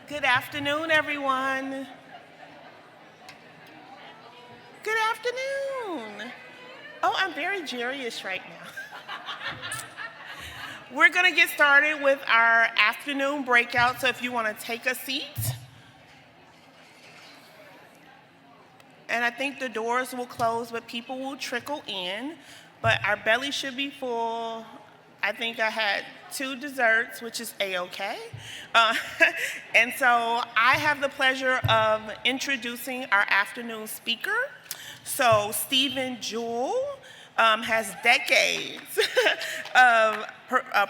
Good afternoon, everyone. Good afternoon. Oh, I'm very serious right now. We're going to get started with our afternoon breakout, so if you want to take a seat. And I think the doors will close, but people will trickle in. But our belly should be full. I think I had 2 desserts, which is A-okay. Uh, and so I have the pleasure of introducing our afternoon speaker. So Stephen Jewell has decades of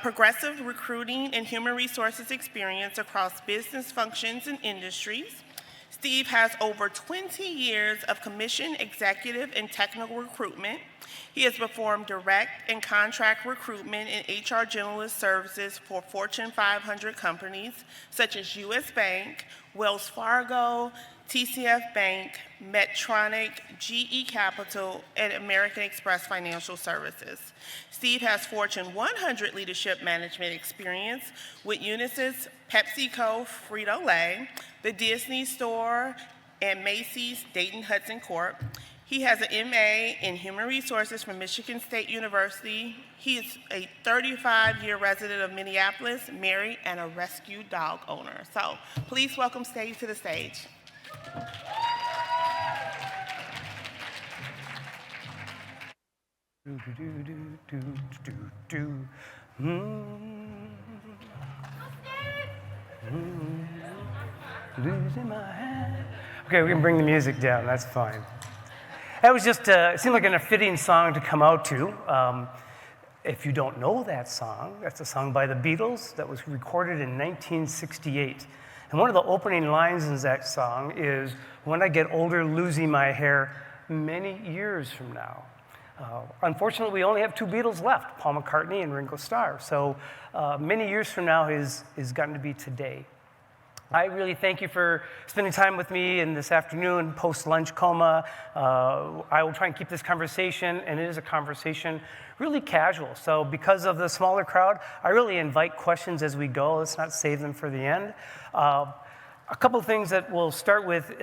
progressive recruiting and human resources experience across business functions and industries. Steve has over 20 years of commission, executive, and technical recruitment. He has performed direct and contract recruitment and HR generalist services for Fortune 500 companies such as U.S. Bank, Wells Fargo, TCF Bank, Medtronic, GE Capital, and American Express Financial Services. Steve has Fortune 100 leadership management experience with Unisys, PepsiCo, Frito-Lay, the Disney Store, and Macy's Dayton Hudson Corp. He has an MA in Human Resources from Michigan State University. He is a 35-year resident of Minneapolis, married, and a rescue dog owner. So please welcome Steve to the stage. Losing my hand. Okay, we can bring the music down, that's fine. That was just, it seemed like a fitting song to come out to. If you don't know that song, that's a song by the Beatles that was recorded in 1968. And one of the opening lines in that song is, "When I get older, losing my hair many years from now." Unfortunately, we only have 2 Beatles left, Paul McCartney and Ringo Starr. So many years from now is gotten to be today. I really thank you for spending time with me in this afternoon, post-lunch coma. I will try and keep this conversation, and it is a conversation, really casual. So because of the smaller crowd, I really invite questions as we go. Let's not save them for the end. A couple of things that we'll start with.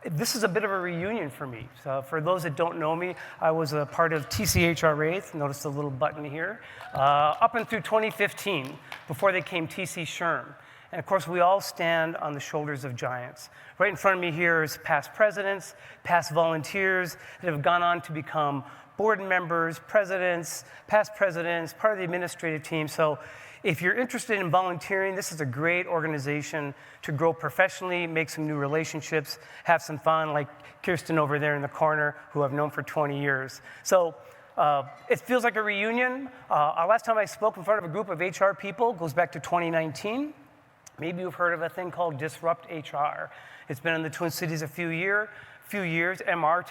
This is a bit of a reunion for me. So for those that don't know me, I was a part of TCSHRM, notice the little button here, up and through 2015, before they came TCSHRM. And of course, we all stand on the shoulders of giants. Right in front of me here is past presidents, past volunteers that have gone on to become board members, presidents, past presidents, part of the administrative team. So if you're interested in volunteering, this is a great organization to grow professionally, make some new relationships, have some fun, like Kirsten over there in the corner, who I've known for 20 years. So it feels like a reunion. Last time I spoke in front of a group of HR people goes back to 2019. Maybe you've heard of a thing called Disrupt HR. It's been in the Twin Cities a few years. MRA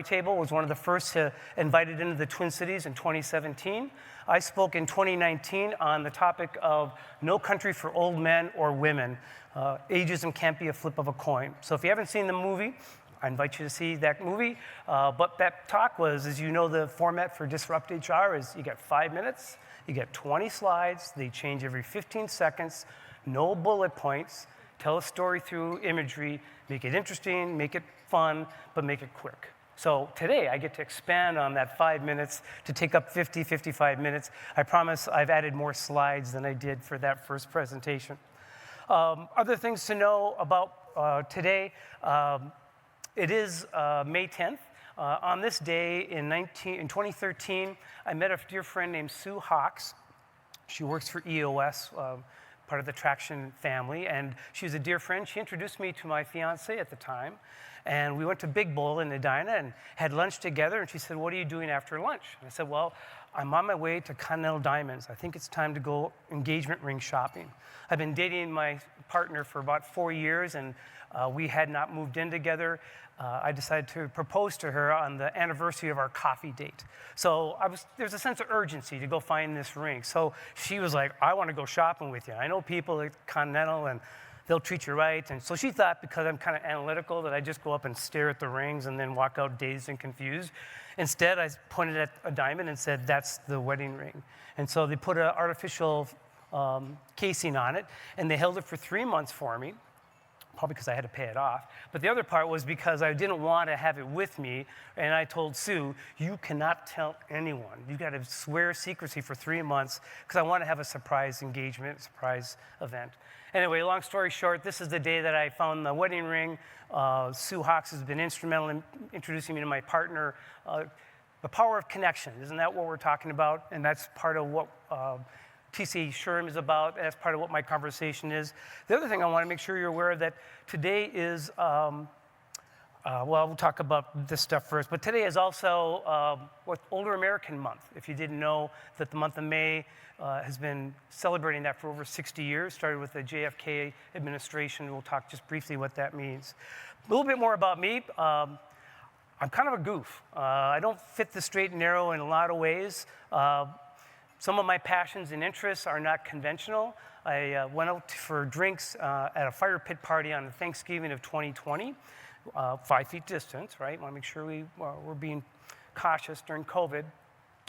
Table was one of the first to invite it into the Twin Cities in 2017. I spoke in 2019 on the topic of no country for old men or women. Ageism can't be a flip of a coin. So if you haven't seen the movie, I invite you to see that movie. But that talk was, as you know, the format for Disrupt HR is you get 5 minutes, you get 20 slides, they change every 15 seconds, no bullet points, tell a story through imagery, make it interesting, make it fun, but make it quick. So today I get to expand on that 5 minutes to take up 55 minutes. I promise I've added more slides than I did for that first presentation. Other things to know about today, it is May 10th. On this day in 2013, I met a dear friend named Sue Hawks. She works for EOS, part of the Traction family, and she was a dear friend. She introduced me to my fiance at the time, and we went to Big Bowl in Edina and had lunch together, and she said, "What are you doing after lunch?" And I said, "Well, I'm on my way to Continental Diamonds. I think it's time to go engagement ring shopping." I've been dating my partner for about 4 years, and we had not moved in together. I decided to propose to her on the anniversary of our coffee date. So there's a sense of urgency to go find this ring. So she was like, "I want to go shopping with you. I know people at Continental and they'll treat you right." And so she thought, because I'm kind of analytical, that I'd just go up and stare at the rings and then walk out dazed and confused. Instead, I pointed at a diamond and said, "That's the wedding ring." And so they put an artificial casing on it, and they held it for 3 months for me, probably because I had to pay it off. But the other part was because I didn't want to have it with me, and I told Sue, you cannot tell anyone. You got to swear secrecy for 3 months because I want to have a surprise engagement, surprise event. Anyway, long story short, this is the day that I found the wedding ring. Sue Hawks has been instrumental in introducing me to my partner. The power of connection, isn't that what we're talking about? And that's part of what TCSHRM is about. That's part of what my conversation is. The other thing I want to make sure you're aware of that today is, well, we'll talk about this stuff first, but today is also Older American Month. If you didn't know that the month of May has been celebrating that for over 60 years, started with the JFK administration. We'll talk just briefly what that means. A little bit more about me. I'm kind of a goof. I don't fit the straight and narrow in a lot of ways. Some of my passions and interests are not conventional. I went out for drinks at a fire pit party on Thanksgiving of 2020, 5 feet distance, right? Want to make sure we're being cautious during COVID.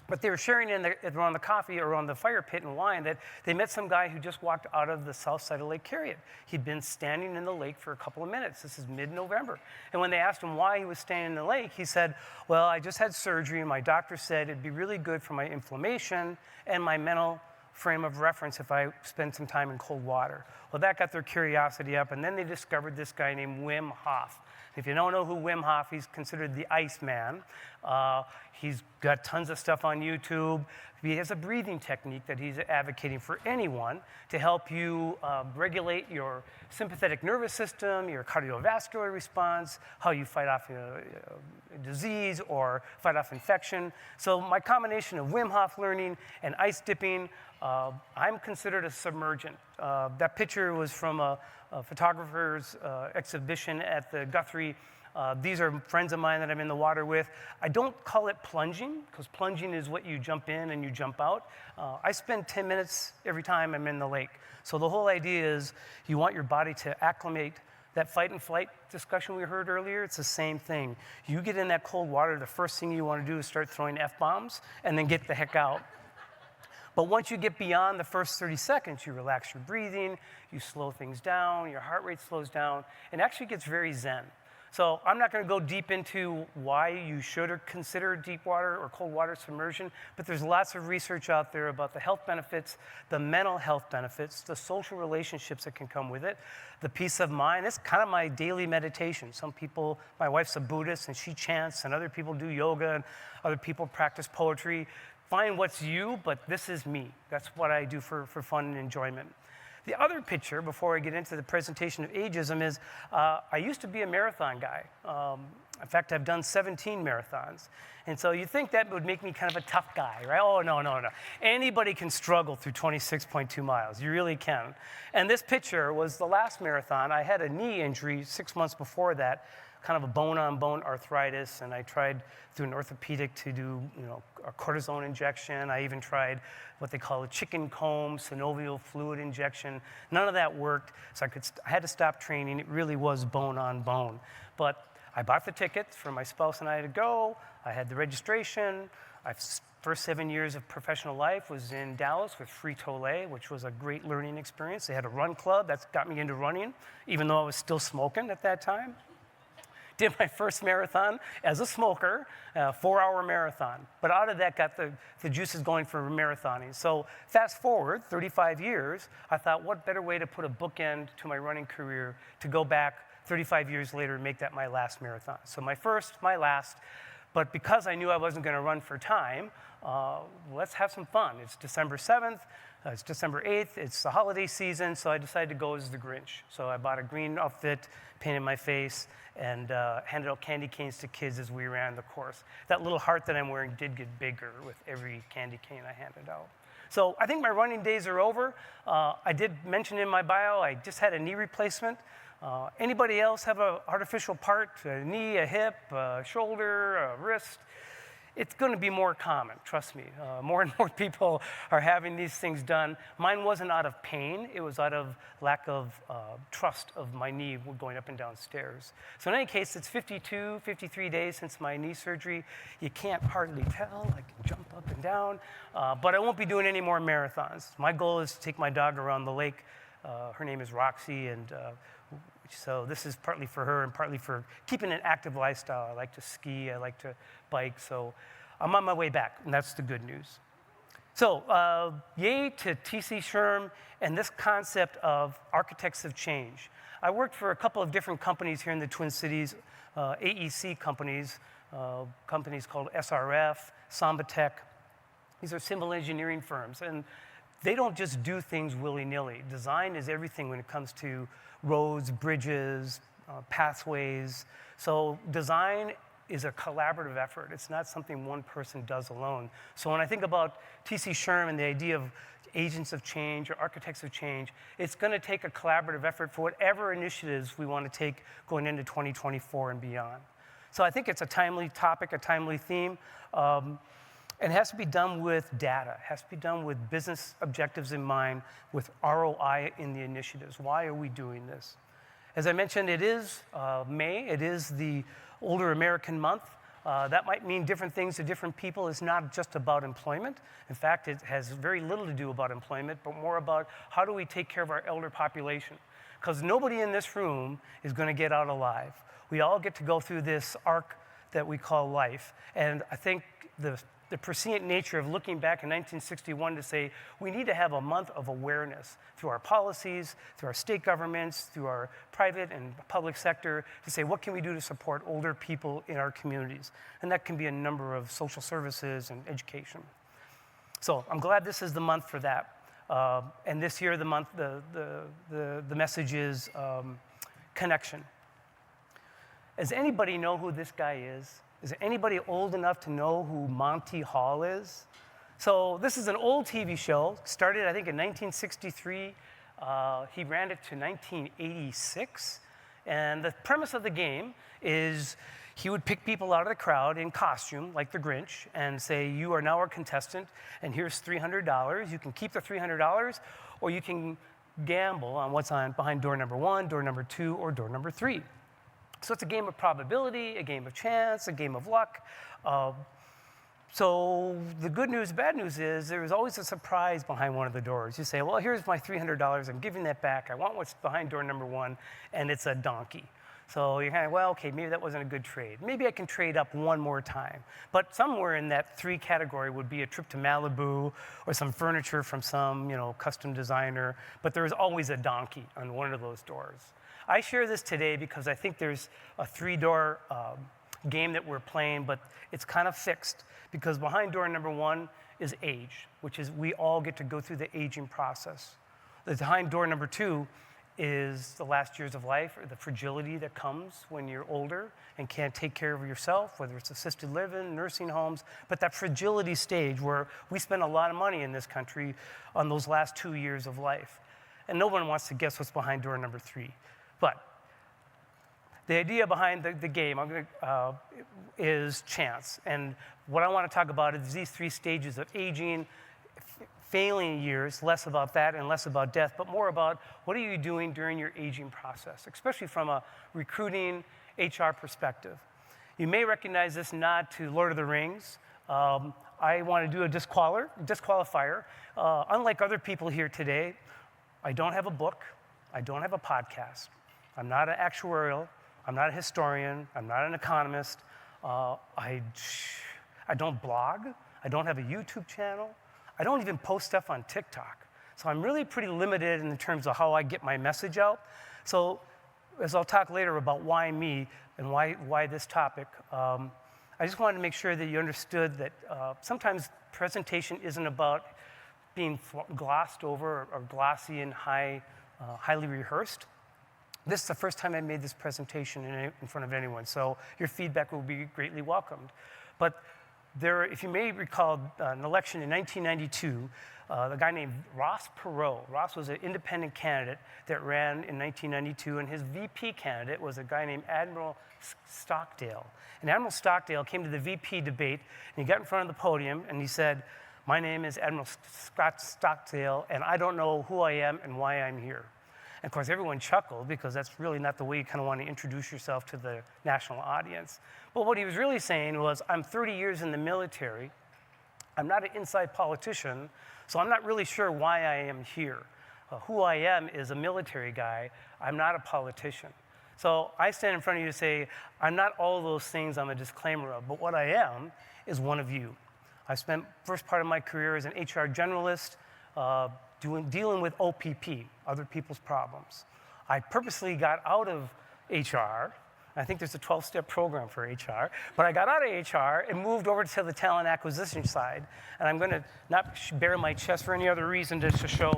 But they were sharing around the coffee or around the fire pit and wine that they met some guy who just walked out of the south side of Lake Harriet. He'd been standing in the lake for a couple of minutes. This is mid-November. And when they asked him why he was standing in the lake, he said, well, I just had surgery and my doctor said it'd be really good for my inflammation and my mental frame of reference if I spend some time in cold water. Well, that got their curiosity up, and then they discovered this guy named Wim Hof. If you don't know who Wim Hof, he's considered the Iceman. He's got tons of stuff on YouTube. He has a breathing technique that he's advocating for anyone to help you regulate your sympathetic nervous system, your cardiovascular response, how you fight off disease or fight off infection. So my combination of Wim Hof learning and ice dipping, I'm considered a submergent. That picture was from a photographer's exhibition at the Guthrie. These are friends of mine that I'm in the water with. I don't call it plunging, because plunging is what you jump in and you jump out. I spend 10 minutes every time I'm in the lake. So the whole idea is you want your body to acclimate. That fight and flight discussion we heard earlier, it's the same thing. You get in that cold water, the first thing you want to do is start throwing F-bombs and then get the heck out. But once you get beyond the first 30 seconds, you relax your breathing, you slow things down, your heart rate slows down, and actually gets very zen. So I'm not going to go deep into why you should or consider deep water or cold water submersion, but there's lots of research out there about the health benefits, the mental health benefits, the social relationships that can come with it, the peace of mind. It's kind of my daily meditation. Some people, my wife's a Buddhist and she chants, and other people do yoga, and other people practice poetry. Find what's you, but this is me. That's what I do for fun and enjoyment. The other picture, before I get into the presentation of ageism, is I used to be a marathon guy. In fact, I've done 17 marathons. And so you think that would make me kind of a tough guy, right? Oh, no. Anybody can struggle through 26.2 miles. You really can. And this picture was the last marathon. I had a knee injury 6 months before that, kind of a bone-on-bone arthritis, and I tried through an orthopedic to do, a cortisone injection. I even tried what they call a chicken comb, synovial fluid injection. None of that worked, so I had to stop training. It really was bone-on-bone. But I bought the tickets for my spouse and I to go. I had the registration. First 7 years of professional life was in Dallas with Frito-Lay, which was a great learning experience. They had a run club. That's got me into running, even though I was still smoking at that time. Did my first marathon as a smoker, a 4-hour marathon. But out of that got the juices going for marathoning. So fast forward 35 years, I thought, what better way to put a bookend to my running career to go back 35 years later and make that my last marathon. So my first, my last. But because I knew I wasn't going to run for time, let's have some fun. It's December 7th. It's December 8th. It's the holiday season, so I decided to go as the Grinch. So I bought a green outfit, painted my face, and handed out candy canes to kids as we ran the course. That little heart that I'm wearing did get bigger with every candy cane I handed out. So I think my running days are over. I did mention in my bio, I just had a knee replacement. Anybody else have an artificial part, a knee, a hip, a shoulder, a wrist? it's going to be more common, trust me. More and more people are having these things done. Mine wasn't out of pain. It was out of lack of trust of my knee going up and down stairs. So in any case, it's 52, 53 days since my knee surgery. You can't hardly tell. I can jump up and down. But I won't be doing any more marathons. My goal is to take my dog around the lake. Her name is Roxy, and so this is partly for her and partly for keeping an active lifestyle. I like to ski, I like to bike, so I'm on my way back, and that's the good news. So yay to TCSHRM and this concept of architects of change. I worked for a couple of different companies here in the Twin Cities, AEC companies, companies called SRF, Sambatech. These are civil engineering firms, and they don't just do things willy-nilly. Design is everything when it comes to roads, bridges, pathways. So design is a collaborative effort. It's not something one person does alone. So when I think about TCSHRM and the idea of agents of change or architects of change, it's going to take a collaborative effort for whatever initiatives we want to take going into 2024 and beyond. So I think it's a timely topic, a timely theme. And it has to be done with data. It has to be done with business objectives in mind, with ROI in the initiatives. Why are we doing this? As I mentioned, it is May. It is the Older American Month. That might mean different things to different people. It's not just about employment. In fact, it has very little to do about employment, but more about how do we take care of our elder population. Because nobody in this room is going to get out alive. We all get to go through this arc that we call life. And I think the prescient nature of looking back in 1961 to say we need to have a month of awareness through our policies, through our state governments, through our private and public sector to say what can we do to support older people in our communities. And that can be a number of social services and education. So I'm glad this is the month for that. And this year the message is connection. Does anybody know who this guy is? Is there anybody old enough to know who Monty Hall is? So this is an old TV show, started I think in 1963. He ran it to 1986. And the premise of the game is he would pick people out of the crowd in costume, like the Grinch, and say, you are now our contestant, and here's $300. You can keep the $300, or you can gamble on what's behind door number 1, door number 2, or door number 3. So it's a game of probability, a game of chance, a game of luck. So the good news, bad news is there is always a surprise behind one of the doors. You say, well, here's my $300. I'm giving that back. I want what's behind door number 1, and it's a donkey. So you're kind of, well, okay, maybe that wasn't a good trade. Maybe I can trade up one more time. But somewhere in that 3 category would be a trip to Malibu or some furniture from some, custom designer. But there is always a donkey on one of those doors. I share this today because I think there's a 3-door game that we're playing, but it's kind of fixed because behind door number 1 is age, which is we all get to go through the aging process. Behind door number 2 is the last years of life, or the fragility that comes when you're older and can't take care of yourself, whether it's assisted living, nursing homes, but that fragility stage where we spend a lot of money in this country on those last 2 years of life. And no one wants to guess what's behind door number 3. But the idea behind the game is chance. And what I want to talk about is these 3 stages of aging, failing years, less about that and less about death, but more about what are you doing during your aging process, especially from a recruiting HR perspective. You may recognize this nod to Lord of the Rings. I want to do a disqualifier. Unlike other people here today, I don't have a book. I don't have a podcast. I'm not an actuarial. I'm not a historian. I'm not an economist. I don't blog. I don't have a YouTube channel. I don't even post stuff on TikTok. So I'm really pretty limited in terms of how I get my message out. So as I'll talk later about why me and why this topic, I just wanted to make sure that you understood that sometimes presentation isn't about being glossed over or glossy and highly rehearsed. This is the first time I made this presentation in front of anyone, so your feedback will be greatly welcomed. But if you may recall an election in 1992, the guy named Ross Perot. Ross was an independent candidate that ran in 1992, and his VP candidate was a guy named Admiral Stockdale. And Admiral Stockdale came to the VP debate, and he got in front of the podium, and he said, "My name is Admiral Scott Stockdale, and I don't know who I am and why I'm here." And of course, everyone chuckled because that's really not the way you kind of want to introduce yourself to the national audience. But what he was really saying was, I'm 30 years in the military. I'm not an inside politician, so I'm not really sure why I am here. Who I am is a military guy. I'm not a politician. So I stand in front of you to say, I'm not all those things I'm a disclaimer of, but what I am is one of you. I spent first part of my career as an HR generalist, dealing with OPP, other people's problems. I purposely got out of HR. I think there's a 12-step program for HR, but I got out of HR and moved over to the talent acquisition side, and I'm going to not bare my chest for any other reason, just to show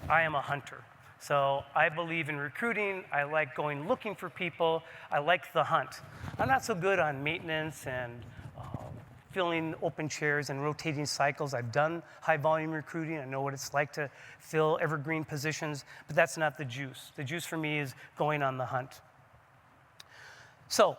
I am a hunter. So I believe in recruiting. I like going looking for people. I like the hunt. I'm not so good on maintenance and filling open chairs and rotating cycles. I've done high volume recruiting. I know what it's like to fill evergreen positions, but that's not the juice. The juice for me is going on the hunt. So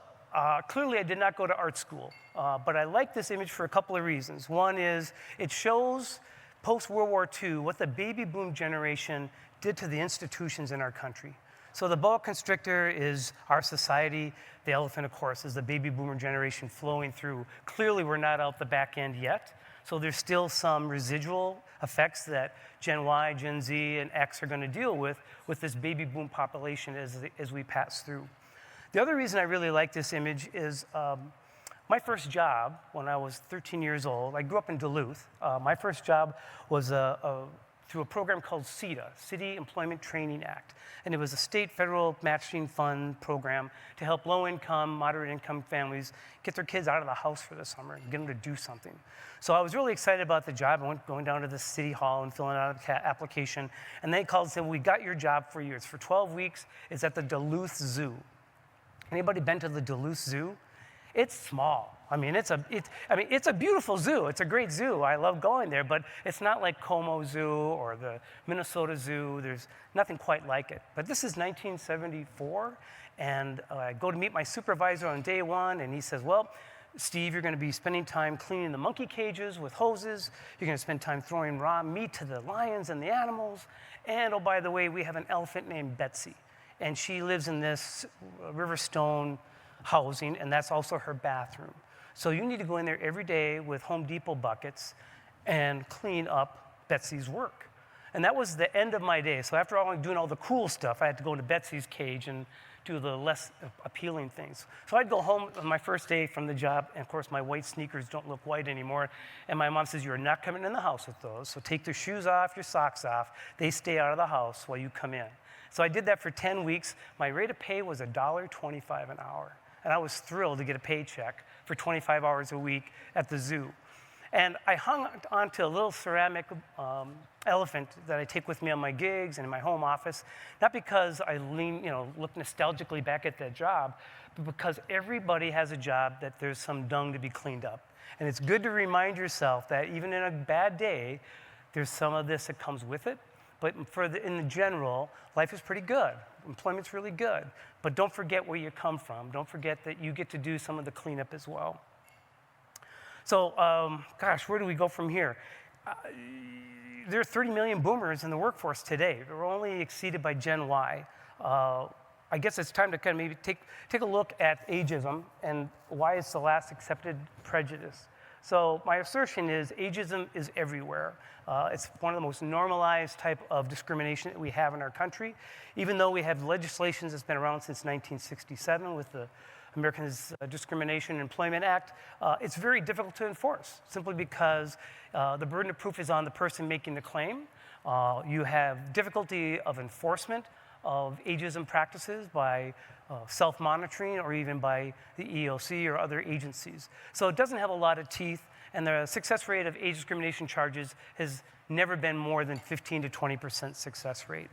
clearly I did not go to art school, but I like this image for a couple of reasons. One is it shows post-World War II what the baby boom generation did to the institutions in our country. So the boa constrictor is our society. The elephant, of course, is the baby boomer generation flowing through. Clearly, we're not out the back end yet. So there's still some residual effects that Gen Y, Gen Z, and X are going to deal with this baby boom population as we pass through. The other reason I really like this image is my first job when I was 13 years old. I grew up in Duluth. My first job was through a program called CETA, City Employment Training Act. And it was a state federal matching fund program to help low-income, moderate-income families get their kids out of the house for the summer and get them to do something. So I was really excited about the job. I went going down to the city hall and filling out an application. And they called and said, "We got your job for you. It's for 12 weeks. It's at the Duluth Zoo." Anybody been to the Duluth Zoo? It's small. I mean, it's a beautiful zoo. It's a great zoo. I love going there, but it's not like Como Zoo or the Minnesota Zoo. There's nothing quite like it. But this is 1974, and I go to meet my supervisor on day one, and he says, "Well, Steve, you're going to be spending time cleaning the monkey cages with hoses. You're going to spend time throwing raw meat to the lions and the animals. And, oh, by the way, we have an elephant named Betsy, and she lives in this Riverstone housing, and that's also her bathroom. So you need to go in there every day with Home Depot buckets and clean up Betsy's work." And that was the end of my day. So after all doing all the cool stuff, I had to go into Betsy's cage and do the less appealing things. So I'd go home on my first day from the job, and of course my white sneakers don't look white anymore. And my mom says, "You're not coming in the house with those, so take your shoes off, your socks off. They stay out of the house while you come in." So I did that for 10 weeks. My rate of pay was $1.25 an hour. And I was thrilled to get a paycheck for 25 hours a week at the zoo. And I hung onto a little ceramic elephant that I take with me on my gigs and in my home office, not because I look nostalgically back at that job, but because everybody has a job that there's some dung to be cleaned up. And it's good to remind yourself that even in a bad day, there's some of this that comes with it. But in the general, life is pretty good. Employment's really good. But don't forget where you come from. Don't forget that you get to do some of the cleanup as well. So, where do we go from here? There are 30 million boomers in the workforce today. We're only exceeded by Gen Y. I guess it's time to kind of maybe take a look at ageism and why it's the last accepted prejudice. So my assertion is ageism is everywhere. It's one of the most normalized type of discrimination that we have in our country. Even though we have legislation that's been around since 1967 with the Americans Discrimination and Employment Act, it's very difficult to enforce simply because the burden of proof is on the person making the claim. You have difficulty of enforcement of ageism practices by self-monitoring or even by the EEOC or other agencies. So it doesn't have a lot of teeth, and the success rate of age discrimination charges has never been more than 15 to 20% success rate.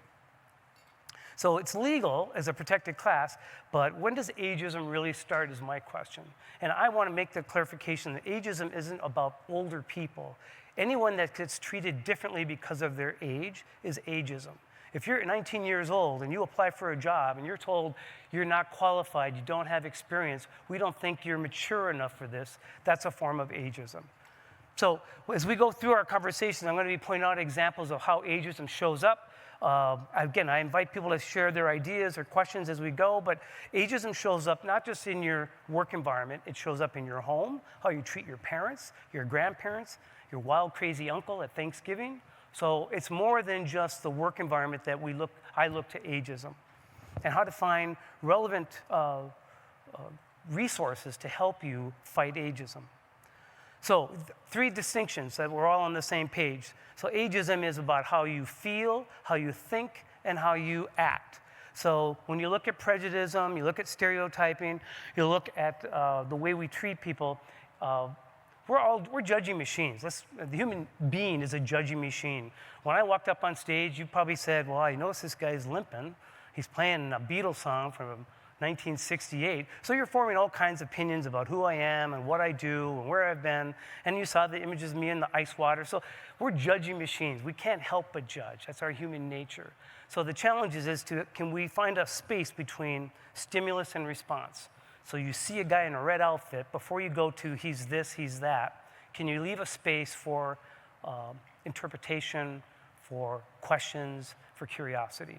So it's legal as a protected class, but when does ageism really start is my question. And I want to make the clarification that ageism isn't about older people. Anyone that gets treated differently because of their age is ageism. If you're 19 years old and you apply for a job and you're told you're not qualified, you don't have experience, we don't think you're mature enough for this, that's a form of ageism. So as we go through our conversation, I'm going to be pointing out examples of how ageism shows up. Again, I invite people to share their ideas or questions as we go, but ageism shows up not just in your work environment, it shows up in your home, how you treat your parents, your grandparents, your wild, crazy uncle at Thanksgiving. So it's more than just the work environment that I look to ageism, and how to find relevant resources to help you fight ageism. So 3 distinctions that we're all on the same page. So ageism is about how you feel, how you think, and how you act. So when you look at prejudice, you look at stereotyping, you look at the way we treat people, we're judging machines. The human being is a judging machine. When I walked up on stage, you probably said, well, I noticed this guy's limping. He's playing a Beatles song from 1968. So you're forming all kinds of opinions about who I am and what I do and where I've been. And you saw the images of me in the ice water. So we're judging machines. We can't help but judge. That's our human nature. So the challenge is can we find a space between stimulus and response? So you see a guy in a red outfit, before you go to he's this, he's that, can you leave a space for interpretation, for questions, for curiosity?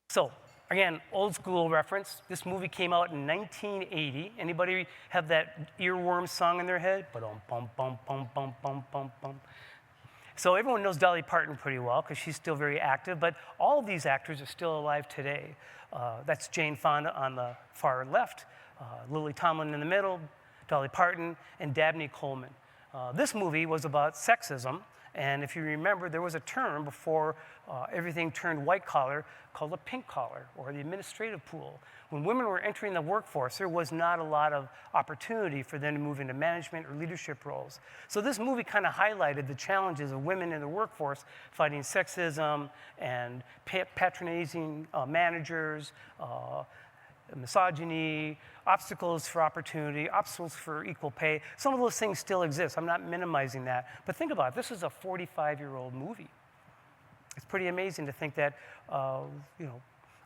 So again, old school reference. This movie came out in 1980. Anybody have that earworm song in their head? Ba-dum, bum, bum, bum, bum, bum, bum, bum. So everyone knows Dolly Parton pretty well because she's still very active, but all of these actors are still alive today. That's Jane Fonda on the far left, Lily Tomlin in the middle, Dolly Parton, and Dabney Coleman. This movie was about sexism, and if you remember, there was a term before everything turned white collar called a pink collar, or the administrative pool. When women were entering the workforce, there was not a lot of opportunity for them to move into management or leadership roles. So this movie kind of highlighted the challenges of women in the workforce fighting sexism and patronizing managers, misogyny, obstacles for opportunity, obstacles for equal pay. Some of those things still exist. I'm not minimizing that. But think about it. This is a 45-year-old movie. It's pretty amazing to think that,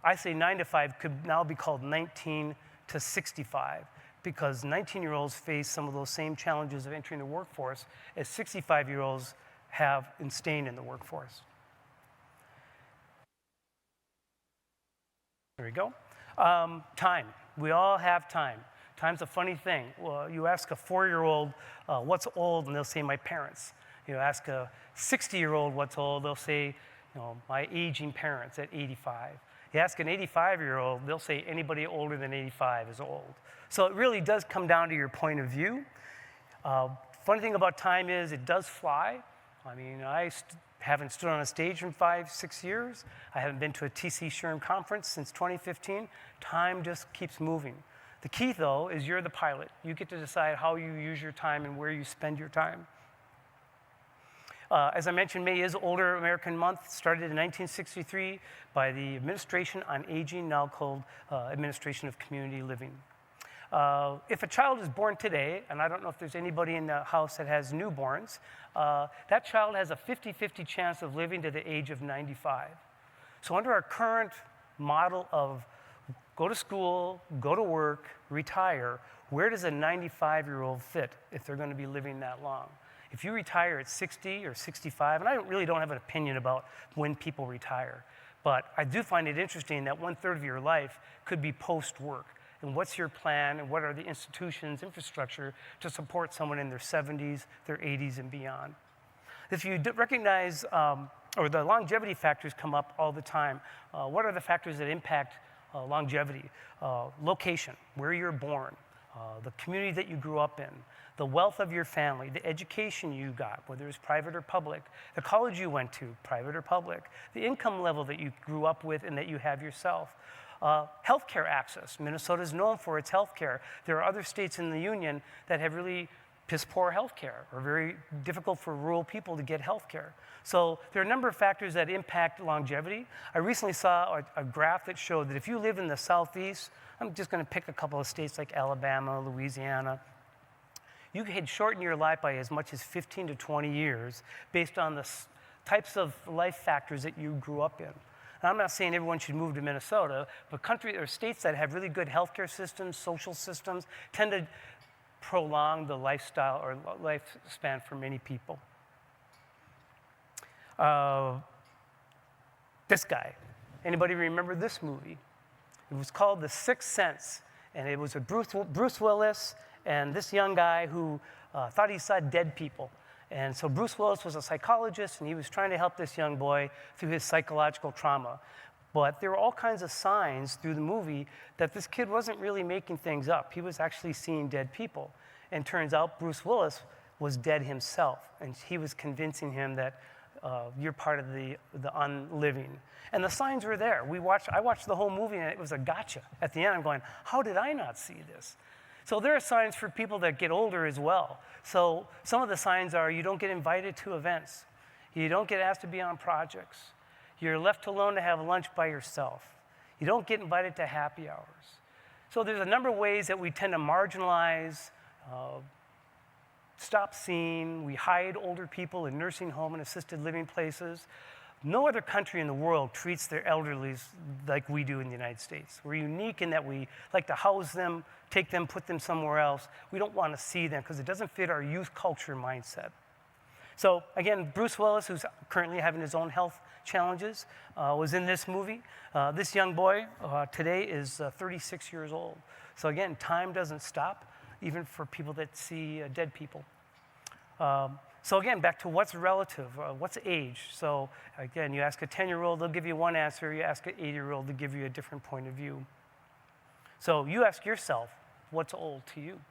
I say 9 to 5 could now be called 19 to 65 because 19-year-olds face some of those same challenges of entering the workforce as 65-year-olds have in staying in the workforce. There we go. Time. We all have time. Time's a funny thing. Well, you ask a 4-year-old what's old, and they'll say my parents. You ask a 60-year-old what's old, they'll say, my aging parents at 85. You ask an 85-year-old, they'll say anybody older than 85 is old. So it really does come down to your point of view. Funny thing about time is it does fly. I mean, I haven't stood on a stage in 5-6 years. I haven't been to a TCSHRM Conference since 2015. Time just keeps moving. The key, though, is you're the pilot. You get to decide how you use your time and where you spend your time. As I mentioned, May is Older American Month, started in 1963 by the Administration on Aging, now called Administration of Community Living. If a child is born today, and I don't know if there's anybody in the house that has newborns, that child has a 50-50 chance of living to the age of 95. So under our current model of go to school, go to work, retire, where does a 95-year-old fit if they're going to be living that long? If you retire at 60 or 65, and I really don't have an opinion about when people retire, but I do find it interesting that 1/3 of your life could be post-work. And what's your plan, and what are the institutions, infrastructure to support someone in their 70s, their 80s, and beyond? If you recognize, or the longevity factors come up all the time, what are the factors that impact longevity? Location, where you're born, the community that you grew up in, the wealth of your family, the education you got, whether it's private or public, the college you went to, private or public, the income level that you grew up with and that you have yourself. Healthcare access. Minnesota is known for its healthcare. There are other states in the union that have really piss poor health care, or very difficult for rural people to get health care. So there are a number of factors that impact longevity. I recently saw a graph that showed that if you live in the Southeast, I'm just going to pick a couple of states like Alabama, Louisiana, you could shorten your life by as much as 15 to 20 years based on the types of life factors that you grew up in. And I'm not saying everyone should move to Minnesota, but countries or states that have really good healthcare systems, social systems, tend to prolong the lifestyle or lifespan for many people. This guy, anybody remember this movie? It was called The Sixth Sense, and it was with Bruce Willis and this young guy who thought he saw dead people. And so Bruce Willis was a psychologist, and he was trying to help this young boy through his psychological trauma. But there were all kinds of signs through the movie that this kid wasn't really making things up. He was actually seeing dead people. And turns out Bruce Willis was dead himself, and he was convincing him that you're part of the unliving. And the signs were there. I watched the whole movie, and it was a gotcha. At the end, I'm going, how did I not see this? So there are signs for people that get older as well. So some of the signs are you don't get invited to events. You don't get asked to be on projects. You're left alone to have lunch by yourself. You don't get invited to happy hours. So there's a number of ways that we tend to marginalize, stop seeing. We hide older people in nursing home and assisted living places. No other country in the world treats their elderly like we do in the United States. We're unique in that we like to house them, take them, put them somewhere else. We don't want to see them because it doesn't fit our youth culture mindset. So again, Bruce Willis, who's currently having his own health challenges, was in this movie. This young boy today is 36 years old. So again, time doesn't stop, even for people that see dead people. So again, back to what's relative, what's age? So again, you ask a 10-year-old, they'll give you one answer. You ask an 80-year-old, they'll give you a different point of view. So you ask yourself, what's old to you?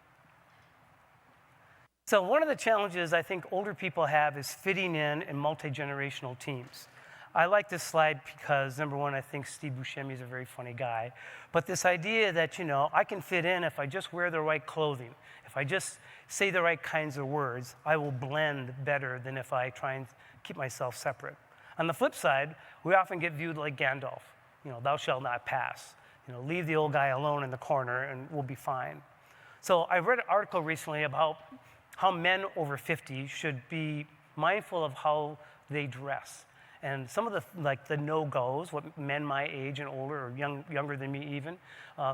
So one of the challenges I think older people have is fitting in multi-generational teams. I like this slide because, number one, I think Steve Buscemi is a very funny guy. But this idea that, I can fit in if I just wear the right clothing, if I just say the right kinds of words, I will blend better than if I try and keep myself separate. On the flip side, we often get viewed like Gandalf. Thou shalt not pass. Leave the old guy alone in the corner and we'll be fine. So I read an article recently about how men over 50 should be mindful of how they dress. And some of the no-goes, what men my age and older, or younger than me even,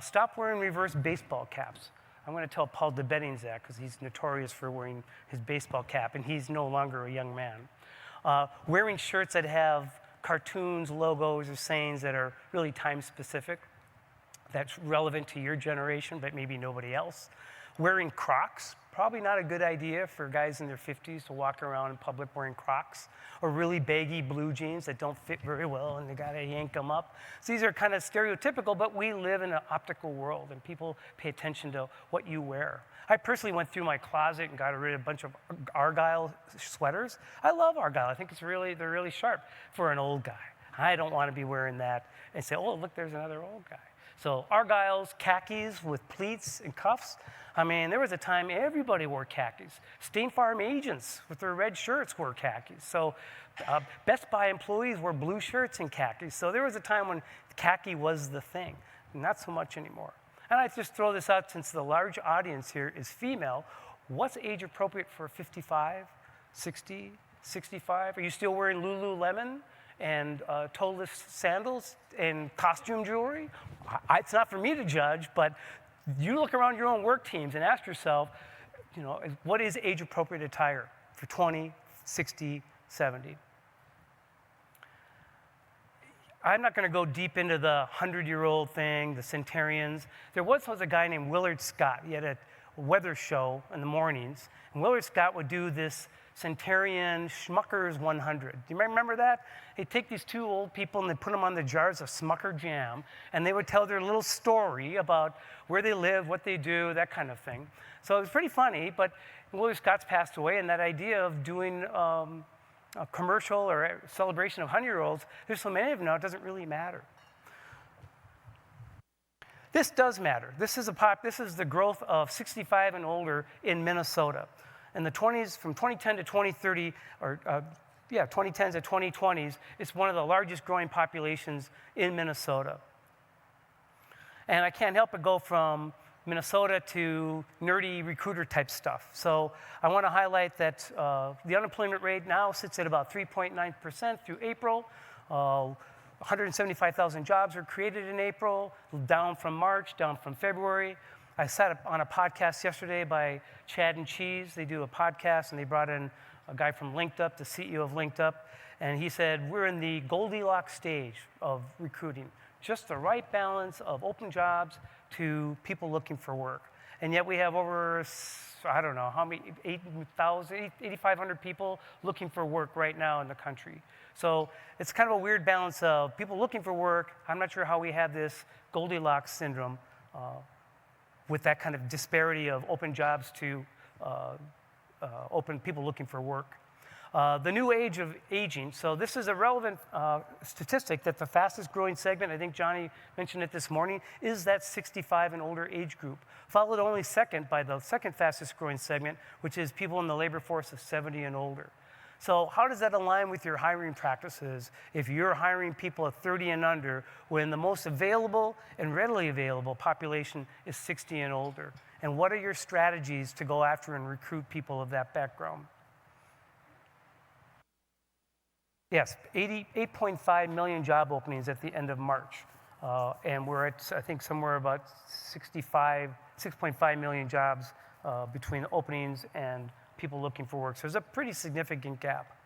stop wearing reverse baseball caps. I'm going to tell Paul DeBeddings that because he's notorious for wearing his baseball cap, and he's no longer a young man. Wearing shirts that have cartoons, logos, or sayings that are really time-specific, that's relevant to your generation, but maybe nobody else. Wearing Crocs, probably not a good idea for guys in their 50s to walk around in public wearing Crocs, or really baggy blue jeans that don't fit very well and they gotta yank them up. So these are kind of stereotypical, but we live in an optical world and people pay attention to what you wear. I personally went through my closet and got rid of a bunch of Argyle sweaters. I love Argyle. I think they're really sharp for an old guy. I don't want to be wearing that and say, oh, look, there's another old guy. So Argyle's khakis with pleats and cuffs. I mean, there was a time everybody wore khakis. State Farm agents with their red shirts wore khakis. So Best Buy employees wore blue shirts and khakis. So there was a time when khaki was the thing. Not so much anymore. And I just throw this out since the large audience here is female. What's age appropriate for 55, 60, 65? Are you still wearing Lululemon and toe-lift sandals and costume jewelry? It's not for me to judge, but you look around your own work teams and ask yourself, what is age-appropriate attire for 20, 60, 70? I'm not going to go deep into the 100-year-old thing, the centenarians. There was a guy named Willard Scott. He had a weather show in the mornings, and Willard Scott would do this Centenarian Schmucker's 100. Do you remember that? He'd take these two old people and they'd put them on the jars of Smucker jam, and they would tell their little story about where they live, what they do, that kind of thing. So it was pretty funny, but Willard Scott's passed away, and that idea of doing a commercial or a celebration of 100-year-olds, there's so many of them now, it doesn't really matter. This does matter. This is the growth of 65 and older in Minnesota. In the 20s, from 2010 to 2030, 2010s to 2020s, it's one of the largest growing populations in Minnesota. And I can't help but go from Minnesota to nerdy recruiter type stuff. So I want to highlight that the unemployment rate now sits at about 3.9% through April. 175,000 jobs were created in April, down from March, down from February. I sat on a podcast yesterday by Chad and Cheese. They do a podcast, and they brought in a guy from LinkedUp, the CEO of LinkedUp, and he said, we're in the Goldilocks stage of recruiting, just the right balance of open jobs to people looking for work. And yet we have over, I don't know, how many, 8,500 people looking for work right now in the country. So it's kind of a weird balance of people looking for work. I'm not sure how we have this Goldilocks syndrome with that kind of disparity of open jobs to open people looking for work. The new age of aging. So this is a relevant statistic that the fastest growing segment, I think Johnny mentioned it this morning, is that 65 and older age group, followed only second by the second fastest growing segment, which is people in the labor force of 70 and older. So how does that align with your hiring practices if you're hiring people at 30 and under when the most available and readily available population is 60 and older? And what are your strategies to go after and recruit people of that background? Yes, 8.5 million job openings at the end of March. And we're at, I think, somewhere about 6.5 million jobs between openings and people looking for work. So there's a pretty significant gap.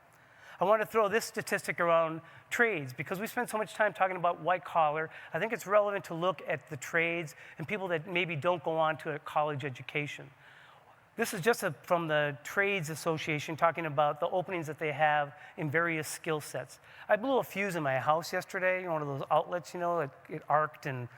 I want to throw this statistic around trades because we spend so much time talking about white collar. I think it's relevant to look at the trades and people that maybe don't go on to a college education. This is just from the Trades Association talking about the openings that they have in various skill sets. I blew a fuse in my house yesterday, one of those outlets, it arced and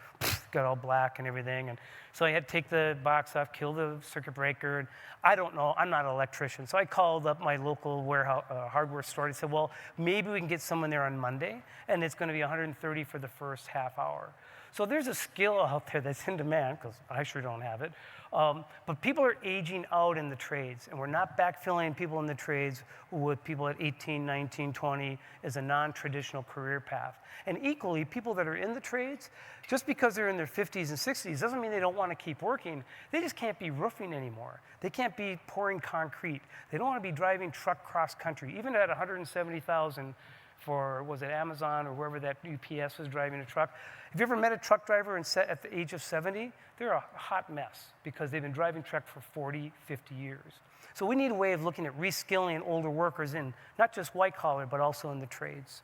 got all black and everything. And so I had to take the box off, kill the circuit breaker. And I don't know, I'm not an electrician. So I called up my local warehouse, hardware store and said, well, maybe we can get someone there on Monday, and it's going to be $130 for the first half hour. So there's a skill out there that's in demand, because I sure don't have it. But people are aging out in the trades, and we're not backfilling people in the trades with people at 18, 19, 20 as a non-traditional career path. And equally, people that are in the trades, just because they're in their 50s and 60s doesn't mean they don't want to keep working. They just can't be roofing anymore. They can't be pouring concrete. They don't want to be driving truck cross country, even at 170,000 for, was it Amazon or wherever that UPS was driving a truck. Have you ever met a truck driver at the age of 70? They're a hot mess because they've been driving truck for 40, 50 years. So we need a way of looking at reskilling older workers in not just white collar, but also in the trades.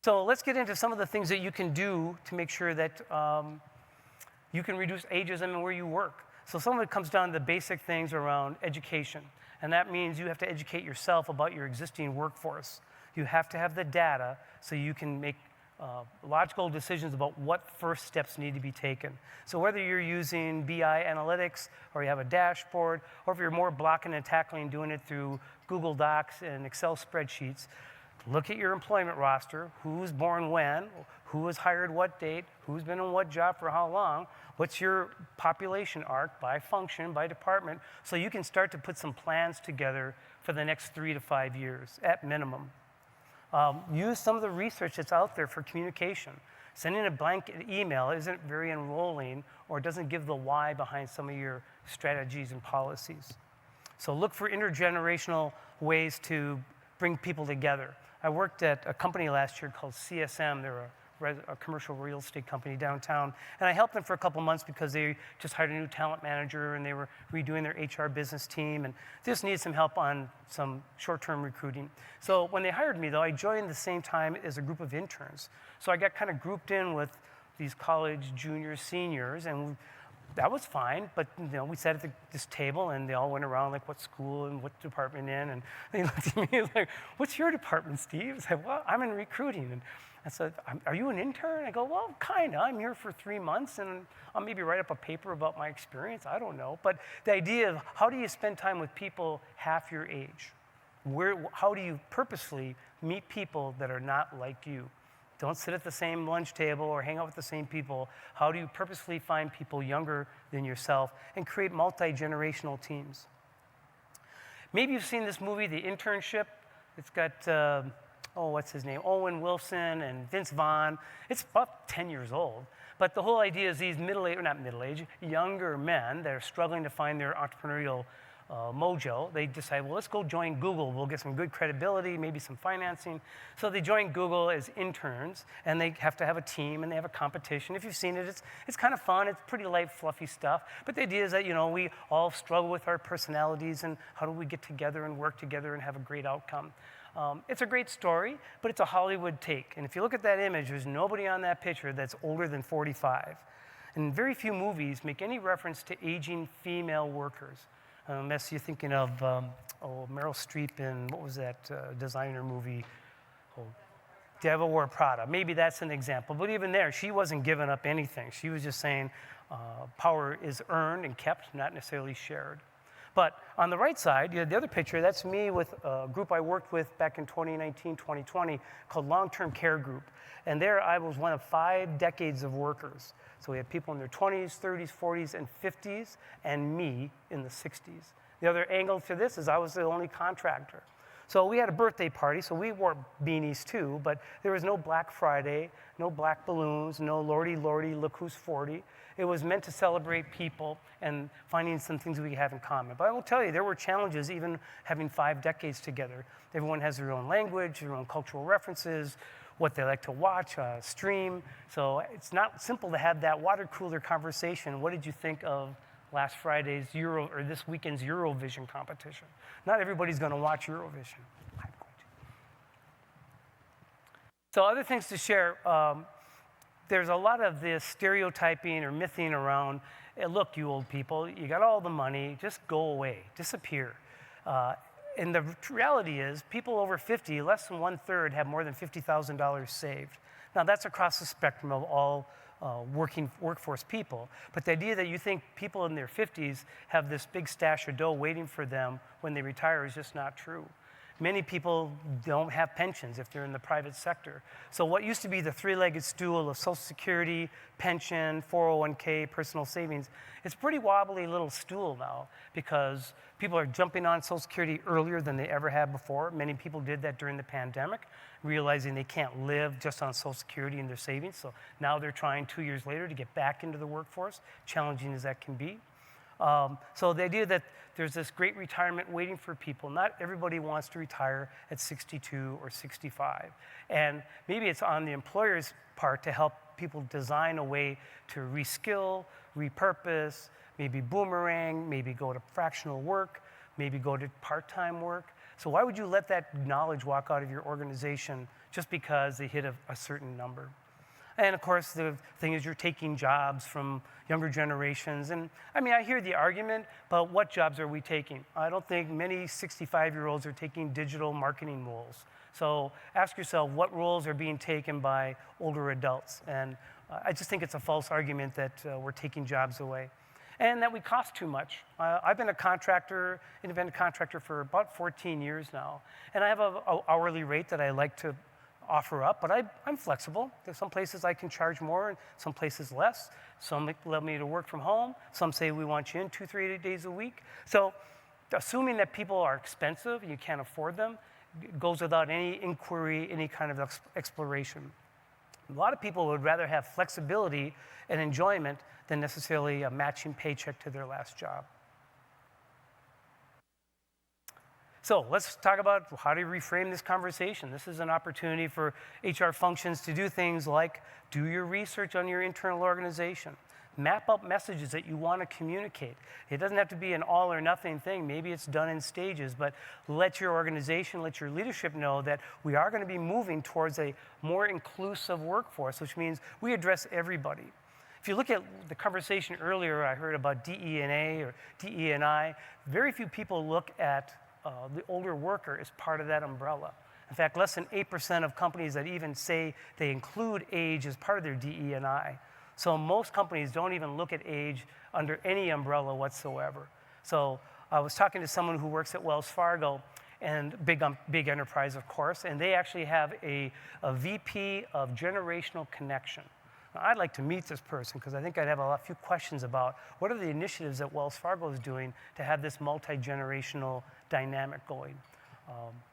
So let's get into some of the things that you can do to make sure that you can reduce ageism in where you work. So some of it comes down to the basic things around education. And that means you have to educate yourself about your existing workforce. You have to have the data so you can make logical decisions about what first steps need to be taken. So whether you're using BI analytics or you have a dashboard, or if you're more blocking and tackling, doing it through Google Docs and Excel spreadsheets, look at your employment roster, who's born when, who was hired what date, who's been in what job for how long, what's your population arc by function, by department, so you can start to put some plans together for the next 3 to 5 years at minimum. Use some of the research that's out there for communication. Sending a blanket email isn't very enrolling or doesn't give the why behind some of your strategies and policies. So look for intergenerational ways to bring people together. I worked at a company last year called CSM. They're a commercial real estate company downtown. And I helped them for a couple months because they just hired a new talent manager and they were redoing their HR business team and they just needed some help on some short-term recruiting. So when they hired me, though, I joined the same time as a group of interns. So I got kind of grouped in with these college juniors, seniors, and that was fine, but we sat at this table and they all went around like what school and what department in, and they looked at me like, what's your department, Steve? I said, well, I'm in recruiting. And I said, are you an intern? I go, well, kinda. I'm here for 3 months and I'll maybe write up a paper about my experience. I don't know. But the idea of how do you spend time with people half your age? How do you purposely meet people that are not like you? Don't sit at the same lunch table or hang out with the same people. How do you purposely find people younger than yourself and create multi-generational teams? Maybe you've seen this movie, The Internship. It's got, what's his name? Owen Wilson and Vince Vaughn. It's about 10 years old. But the whole idea is these younger men that are struggling to find their entrepreneurial mojo. They decide, well, let's go join Google. We'll get some good credibility, maybe some financing. So they join Google as interns, and they have to have a team, and they have a competition. If you've seen it, it's kind of fun. It's pretty light, fluffy stuff. But the idea is that, we all struggle with our personalities, and how do we get together and work together and have a great outcome. It's a great story, but it's a Hollywood take. And if you look at that image, there's nobody on that picture that's older than 45. And very few movies make any reference to aging female workers. Unless you're thinking of Meryl Streep in, what was that designer movie? Devil Wore Prada. Maybe that's an example. But even there, she wasn't giving up anything. She was just saying power is earned and kept, not necessarily shared. But on the right side, the other picture, that's me with a group I worked with back in 2019, 2020, called Long-Term Care Group. And there I was one of 5 decades of workers. So we had people in their 20s, 30s, 40s, and 50s, and me in the 60s. The other angle to this is I was the only contractor. So we had a birthday party, so we wore beanies too, but there was no Black Friday, no black balloons, no Lordy, Lordy, look who's 40. It was meant to celebrate people and finding some things we have in common. But I will tell you, there were challenges even having 5 decades together. Everyone has their own language, their own cultural references, what they like to watch, stream. So it's not simple to have that water cooler conversation. What did you think of last Friday's this weekend's Eurovision competition? Not everybody's going to watch Eurovision. I'm going to. So other things to share. There's a lot of this stereotyping or mything around, hey, look, you old people, you got all the money, just go away, disappear. And the reality is, people over 50, less than 1/3 have more than $50,000 saved. Now, that's across the spectrum of all workforce people. But the idea that you think people in their 50s have this big stash of dough waiting for them when they retire is just not true. Many people don't have pensions if they're in the private sector. So what used to be the 3-legged stool of Social Security, pension, 401k, personal savings, it's a pretty wobbly little stool now because people are jumping on Social Security earlier than they ever have before. Many people did that during the pandemic, realizing they can't live just on Social Security and their savings. So now they're trying 2 years later to get back into the workforce, challenging as that can be. So the idea that there's this great retirement waiting for people. Not everybody wants to retire at 62 or 65. And maybe it's on the employer's part to help people design a way to reskill, repurpose, maybe boomerang, maybe go to fractional work, maybe go to part-time work. So why would you let that knowledge walk out of your organization just because they hit a certain number? And of course, the thing is you're taking jobs from younger generations. And I mean, I hear the argument, but what jobs are we taking? I don't think many 65-year-olds are taking digital marketing roles. So ask yourself, what roles are being taken by older adults? And I just think it's a false argument that we're taking jobs away. And that we cost too much. I've been independent contractor for about 14 years now. And I have an hourly rate that I like to offer up, but I'm flexible. There's some places I can charge more and some places less. Some let me to work from home. Some say we want you in 2-3 days a week. So assuming that people are expensive and you can't afford them goes without any inquiry, any kind of exploration. A lot of people would rather have flexibility and enjoyment than necessarily a matching paycheck to their last job. So let's talk about how to reframe this conversation. This is an opportunity for HR functions to do things like do your research on your internal organization. Map up messages that you want to communicate. It doesn't have to be an all or nothing thing. Maybe it's done in stages, but let your organization, let your leadership know that we are going to be moving towards a more inclusive workforce, which means we address everybody. If you look at the conversation earlier, I heard about DE&A or DE&I. Very few people look at the older worker as part of that umbrella. In fact, less than 8% of companies that even say they include age as part of their DE&I. So most companies don't even look at age under any umbrella whatsoever. So I was talking to someone who works at Wells Fargo, and big enterprise, of course, and they actually have a VP of generational connection. I'd like to meet this person because I think I'd have a few questions about what are the initiatives that Wells Fargo is doing to have this multi-generational dynamic going.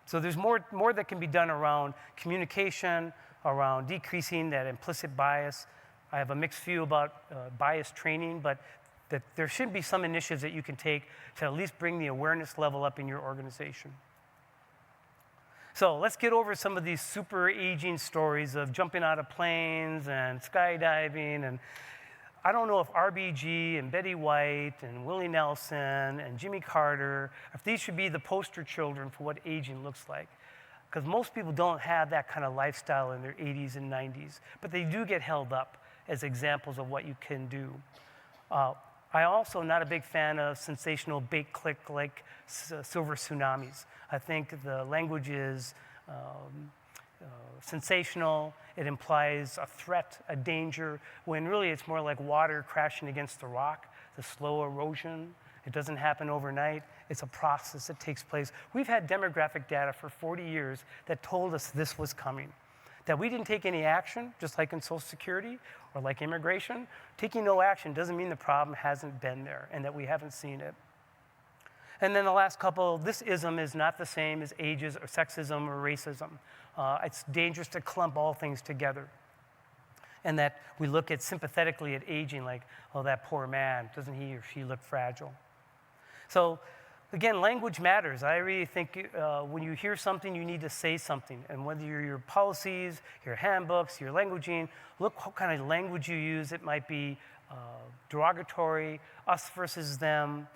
So there's more that can be done around communication, around decreasing that implicit bias. I have a mixed view about bias training, but that there should be some initiatives that you can take to at least bring the awareness level up in your organization. So let's get over some of these super aging stories of jumping out of planes and skydiving. And I don't know if RBG and Betty White and Willie Nelson and Jimmy Carter, if these should be the poster children for what aging looks like. Because most people don't have that kind of lifestyle in their 80s and 90s, but they do get held up as examples of what you can do. I also am not a big fan of sensational bait click like silver tsunamis. I think the language is sensational. It implies a threat, a danger, when really it's more like water crashing against the rock, the slow erosion. It doesn't happen overnight. It's a process that takes place. We've had demographic data for 40 years that told us this was coming. That we didn't take any action, just like in Social Security or like immigration. Taking no action doesn't mean the problem hasn't been there and that we haven't seen it. And then the last couple, this ism is not the same as ageism or sexism or racism. It's dangerous to clump all things together. And that we look at sympathetically at aging like, oh, that poor man, doesn't he or she look fragile? So again, language matters. I really think when you hear something, you need to say something. And whether your policies, your handbooks, your languaging, look what kind of language you use. It might be derogatory, us versus them,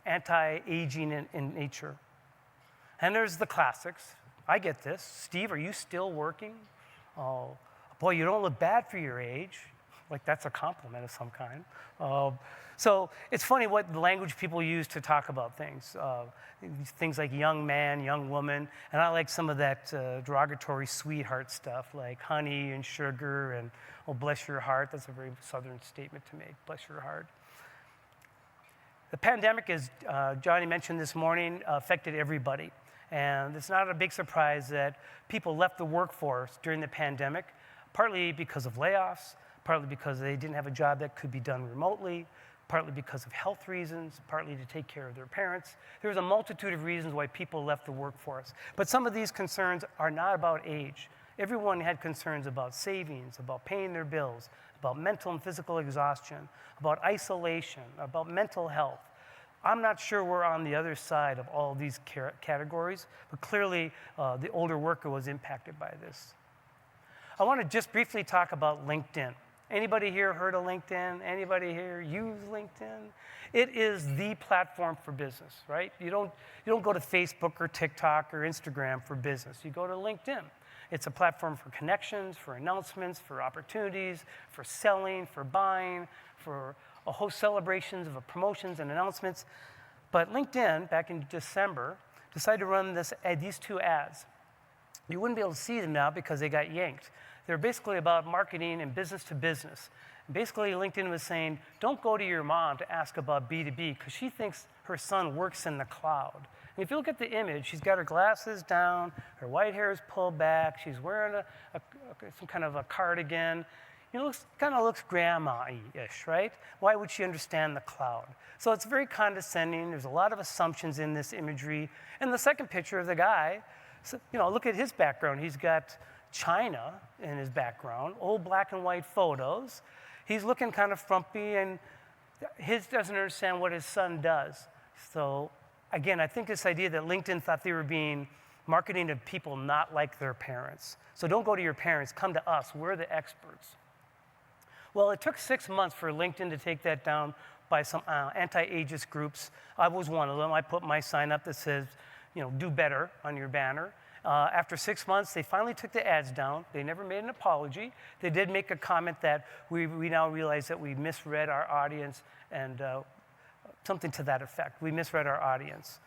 anti-aging in nature. And there's the classics. I get this. Steve, are you still working? Oh, boy, you don't look bad for your age. Like that's a compliment of some kind. So it's funny what language people use to talk about things. Things like young man, young woman, and I like some of that derogatory sweetheart stuff like honey and sugar and, oh, bless your heart. That's a very Southern statement to make, bless your heart. The pandemic, as Johnny mentioned this morning, affected everybody. And it's not a big surprise that people left the workforce during the pandemic, partly because of layoffs, partly because they didn't have a job that could be done remotely, partly because of health reasons, partly to take care of their parents. There was a multitude of reasons why people left the workforce. But some of these concerns are not about age. Everyone had concerns about savings, about paying their bills, about mental and physical exhaustion, about isolation, about mental health. I'm not sure we're on the other side of all of these categories, but clearly the older worker was impacted by this. I want to just briefly talk about LinkedIn. Anybody here heard of LinkedIn? Anybody here use LinkedIn? It is the platform for business, right? You don't go to Facebook or TikTok or Instagram for business. You go to LinkedIn. It's a platform for connections, for announcements, for opportunities, for selling, for buying, for a whole celebrations of promotions and announcements. But LinkedIn, back in December, decided to run these two ads. You wouldn't be able to see them now because they got yanked. They're basically about marketing and business to business. Basically, LinkedIn was saying, don't go to your mom to ask about B2B because she thinks her son works in the cloud. And if you look at the image, she's got her glasses down, her white hair is pulled back, she's wearing some kind of a cardigan. You know, kind of looks grandma-ish, right? Why would she understand the cloud? So it's very condescending. There's a lot of assumptions in this imagery. And the second picture of the guy, so, you know, look at his background. He's got China in his background, old black and white photos. He's looking kind of frumpy, and he doesn't understand what his son does. So again, I think this idea that LinkedIn thought they were being marketing to people not like their parents. So don't go to your parents, come to us, we're the experts. Well, it took 6 months for LinkedIn to take that down by some anti-ageist groups. I was one of them. I put my sign up that says, you know, do better on your banner. After 6 months, they finally took the ads down. They never made an apology. They did make a comment that we now realize that we misread our audience and something to that effect. We misread our audience.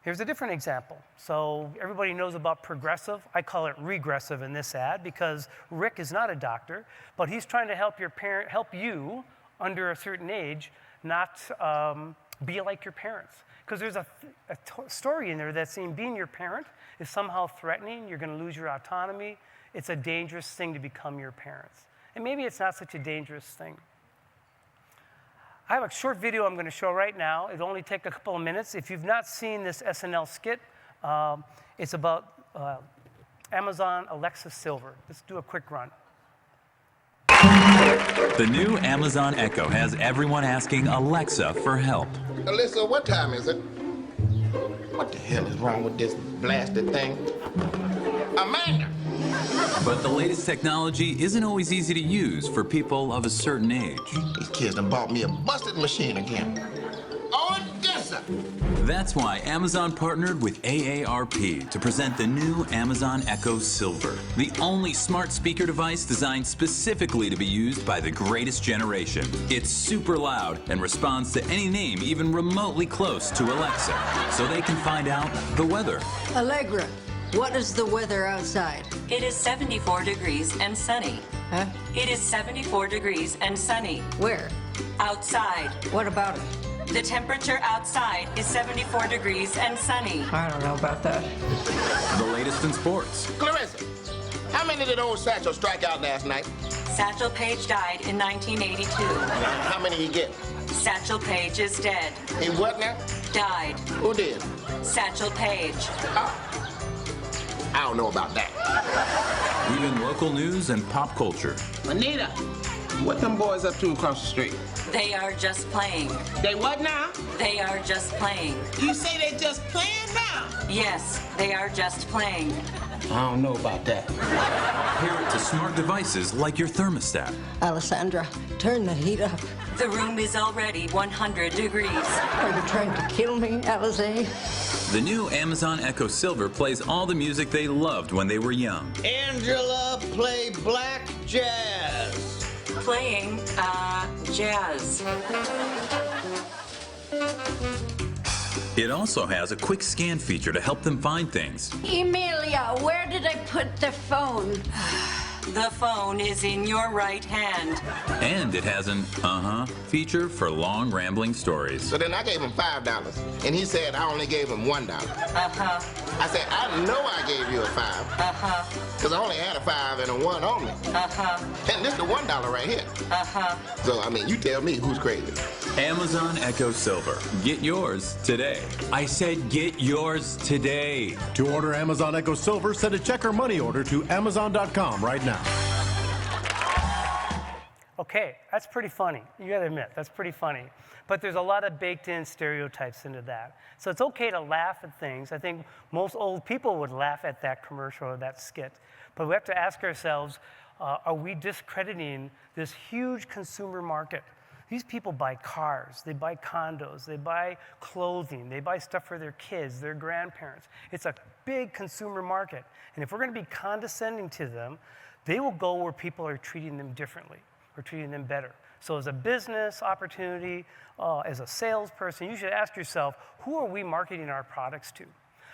Here's a different example. So everybody knows about progressive. I call it regressive in this ad because Rick is not a doctor, but he's trying to help you under a certain age not be like your parents. Because there's a story in there that's saying being your parent is somehow threatening. You're going to lose your autonomy. It's a dangerous thing to become your parents. and maybe it's not such a dangerous thing. I have a short video I'm going to show right now. It'll only take a couple of minutes. If you've not seen this SNL skit, it's about Amazon Alexa Silver. Let's do a quick run. The new Amazon Echo has everyone asking Alexa for help. Alyssa, what time is it? What the hell is wrong with this blasted thing? Amanda! But the latest technology isn't always easy to use for people of a certain age. These kids done bought me a busted machine again. Odessa! That's why Amazon partnered with AARP to present the new Amazon Echo Silver, the only smart speaker device designed specifically to be used by the greatest generation. It's super loud and responds to any name even remotely close to Alexa, so they can find out the weather. Allegra, what is the weather outside? It is 74 degrees and sunny. Huh? It is 74 degrees and sunny. Where? Outside. What about it? The temperature outside is 74 degrees and sunny. I don't know about that. The latest in sports. Clarissa, how many did old Satchel strike out last night? Satchel Paige died in 1982. How many he get? Satchel Paige is dead. He what now? Died. Who did? Satchel Paige. I don't know about that. Even local news and pop culture. Anita, what them boys up to across the street? They are just playing. They what now? They are just playing. You say they just playing now? Yes, they are just playing. I don't know about that. Pair it to smart devices like your thermostat. Alessandra, turn the heat up. The room is already 100 degrees. Are you trying to kill me, Alize? The new Amazon Echo Silver plays all the music they loved when they were young. Angela, play black jazz. Playing, jazz. It also has a quick scan feature to help them find things. Emilia, where did I put the phone? The phone is in your right hand. And it has an feature for long rambling stories. So then I gave him $5, and he said I only gave him $1. I said, I know I gave you a $5. Because I only had a 5 and a 1 on me. And this is the $1 right here. So, I mean, you tell me who's crazy. Amazon Echo Silver. Get yours today. I said get yours today. To order Amazon Echo Silver, send a check or money order to Amazon.com right now. Okay, that's pretty funny. You gotta admit, that's pretty funny. But there's a lot of baked-in stereotypes into that. So it's okay to laugh at things. I think most old people would laugh at that commercial or that skit. But we have to ask ourselves, are we discrediting this huge consumer market? These people buy cars, they buy condos, they buy clothing, they buy stuff for their kids, their grandparents. It's a big consumer market. And if we're gonna be condescending to them, they will go where people are treating them differently or treating them better. So as a business opportunity, as a salesperson, you should ask yourself, who are we marketing our products to?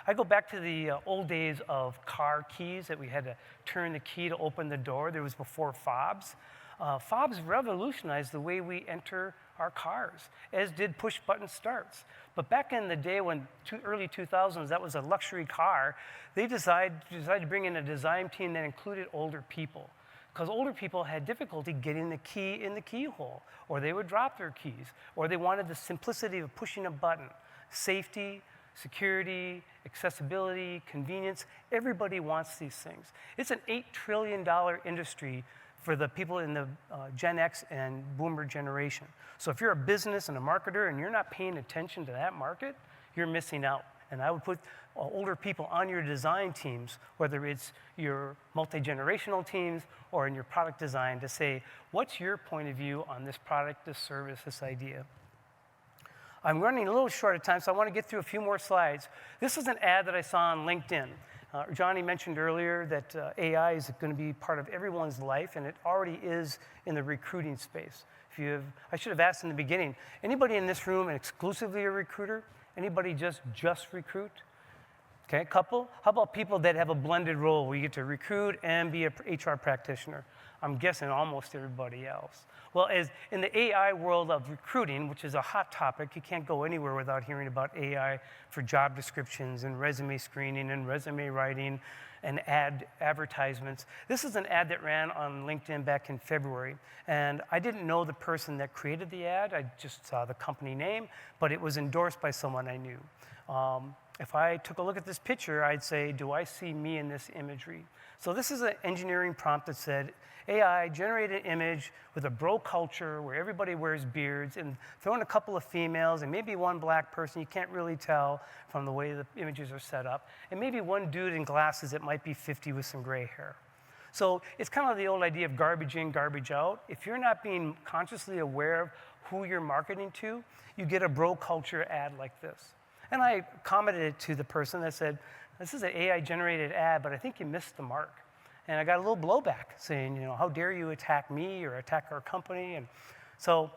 I go back to the old days of car keys that we had to turn the key to open the door. There was before fobs. Fobs revolutionized the way we enter our cars, as did push-button starts. But back in the day when early 2000s, that was a luxury car, they decided to bring in a design team that included older people. Because older people had difficulty getting the key in the keyhole, or they would drop their keys, or they wanted the simplicity of pushing a button. Safety, security, accessibility, convenience, everybody wants these things. It's an $8 trillion industry for the people in the Gen X and Boomer generation. So if you're a business and a marketer and you're not paying attention to that market, you're missing out. And I would put older people on your design teams, whether it's your multi-generational teams or in your product design, to say, what's your point of view on this product, this service, this idea? I'm running a little short of time, so I want to get through a few more slides. This is an ad that I saw on LinkedIn. Johnny mentioned earlier that AI is going to be part of everyone's life, and it already is in the recruiting space. I should have asked in the beginning, anybody in this room exclusively a recruiter? Anybody just recruit? Okay, a couple. How about people that have a blended role where you get to recruit and be a HR practitioner? I'm guessing almost everybody else. Well, as in the AI world of recruiting, which is a hot topic, you can't go anywhere without hearing about AI for job descriptions and resume screening and resume writing and advertisements. This is an ad that ran on LinkedIn back in February, and I didn't know the person that created the ad. I just saw the company name, but it was endorsed by someone I knew. If I took a look at this picture, I'd say, do I see me in this imagery? So this is an engineering prompt that said, AI, generate an image with a bro culture where everybody wears beards, and throw in a couple of females and maybe one black person. You can't really tell from the way the images are set up. And maybe one dude in glasses that might be 50 with some gray hair. So it's kind of the old idea of garbage in, garbage out. If you're not being consciously aware of who you're marketing to, you get a bro culture ad like this. And I commented it to the person that said, this is an AI-generated ad, but I think you missed the mark. And I got a little blowback saying, how dare you attack me or attack our company? And so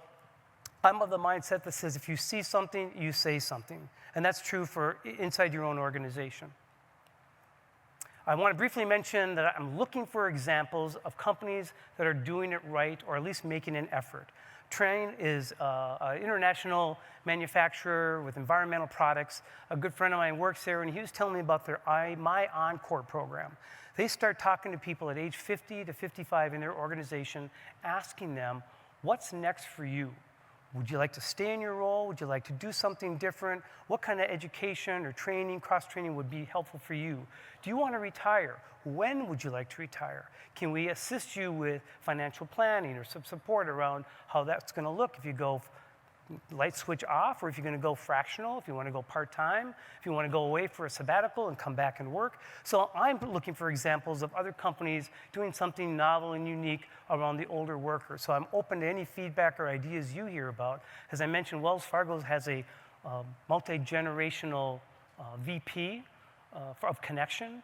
I'm of the mindset that says if you see something, you say something. And that's true for inside your own organization. I want to briefly mention that I'm looking for examples of companies that are doing it right or at least making an effort. Trane is an international manufacturer with environmental products. A good friend of mine works there, and he was telling me about their My Encore program. They start talking to people at age 50 to 55 in their organization, asking them, what's next for you? Would you like to stay in your role? Would you like to do something different? What kind of education or training, cross-training would be helpful for you? Do you want to retire? When would you like to retire? Can we assist you with financial planning or some support around how that's going to look if you go light switch off, or if you're going to go fractional, if you want to go part-time, if you want to go away for a sabbatical and come back and work. So I'm looking for examples of other companies doing something novel and unique around the older worker. So I'm open to any feedback or ideas you hear about. As I mentioned, Wells Fargo has a multi-generational VP of connection.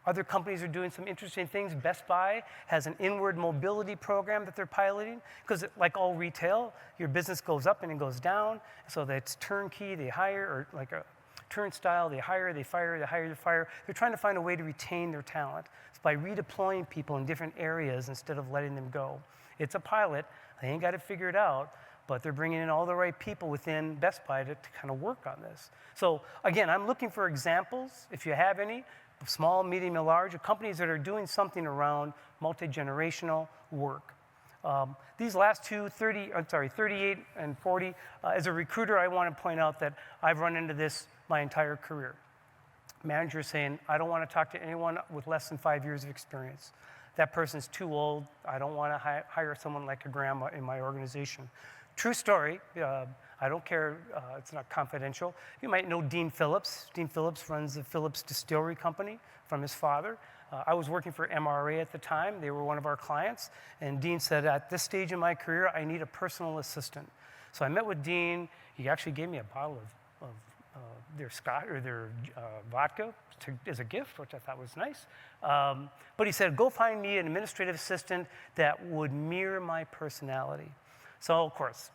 Other companies are doing some interesting things. Best Buy has an inward mobility program that they're piloting, because like all retail, your business goes up and it goes down. So that's turnkey, they hire, or like a turnstile, they hire, they fire, they hire, they fire. They're trying to find a way to retain their talent. It's by redeploying people in different areas instead of letting them go. It's a pilot. They ain't got it figured out, but they're bringing in all the right people within Best Buy to kind of work on this. So again, I'm looking for examples, if you have any, small, medium, and large, of companies that are doing something around multi-generational work. These last two, 38 and 40, as a recruiter, I want to point out that I've run into this my entire career. Managers saying, I don't want to talk to anyone with less than 5 years of experience. That person's too old. I don't want to hire someone like a grandma in my organization. True story. I don't care. It's not confidential. You might know Dean Phillips. Dean Phillips runs the Phillips Distillery Company from his father. I was working for MRA at the time. They were one of our clients. And Dean said, at this stage in my career, I need a personal assistant. So I met with Dean. He actually gave me a bottle of their Scotch or their vodka as a gift, which I thought was nice. But he said, go find me an administrative assistant that would mirror my personality. So, of course,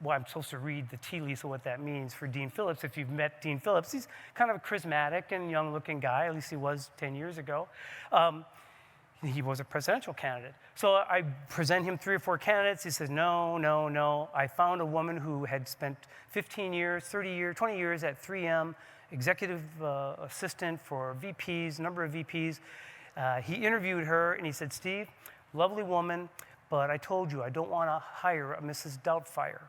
I'm supposed to read the tea leaves of what that means for Dean Phillips. If you've met Dean Phillips, he's kind of a charismatic and young-looking guy, at least he was 10 years ago. He was a presidential candidate. So I present him 3 or 4 candidates. He says, no. I found a woman who had spent 15 years, 30 years, 20 years at 3M, executive assistant for VPs, a number of VPs. He interviewed her, and he said, Steve, lovely woman, but I told you I don't want to hire a Mrs. Doubtfire.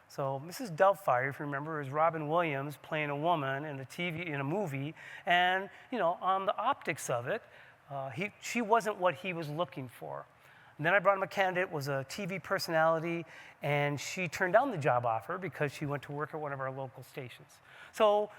So Mrs. Doubtfire, if you remember, is Robin Williams playing a woman in a movie, and on the optics of it, she wasn't what he was looking for. And then I brought him a candidate, was a TV personality, and she turned down the job offer because she went to work at one of our local stations. So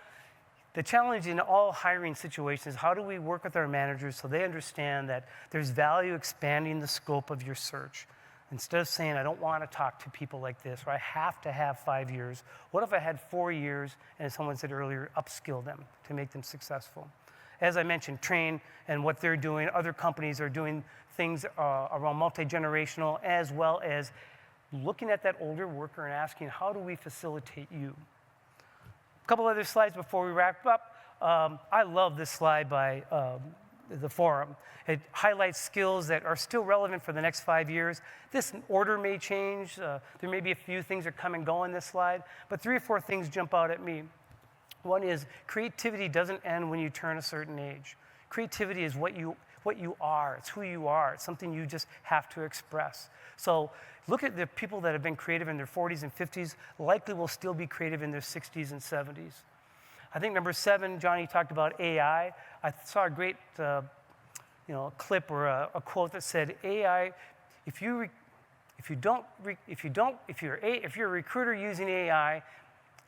the challenge in all hiring situations is how do we work with our managers so they understand that there's value expanding the scope of your search. Instead of saying, I don't want to talk to people like this, or I have to have 5 years, what if I had 4 years, and as someone said earlier, upskill them to make them successful? As I mentioned, Trane and what they're doing, other companies are doing things around multi-generational, as well as looking at that older worker and asking, how do we facilitate you? A couple other slides before we wrap up. I love this slide by the forum. It highlights skills that are still relevant for the next 5 years. This order may change. There may be a few things that come and go on this slide, but 3 or 4 things jump out at me. One is creativity doesn't end when you turn a certain age. Creativity is what you are. It's who you are. It's something you just have to express. So look at the people that have been creative in their 40s and 50s, likely will still be creative in their 60s and 70s. I think number 7, Johnny talked about AI. I saw a great clip or a quote that said, AI, if you're a recruiter using AI,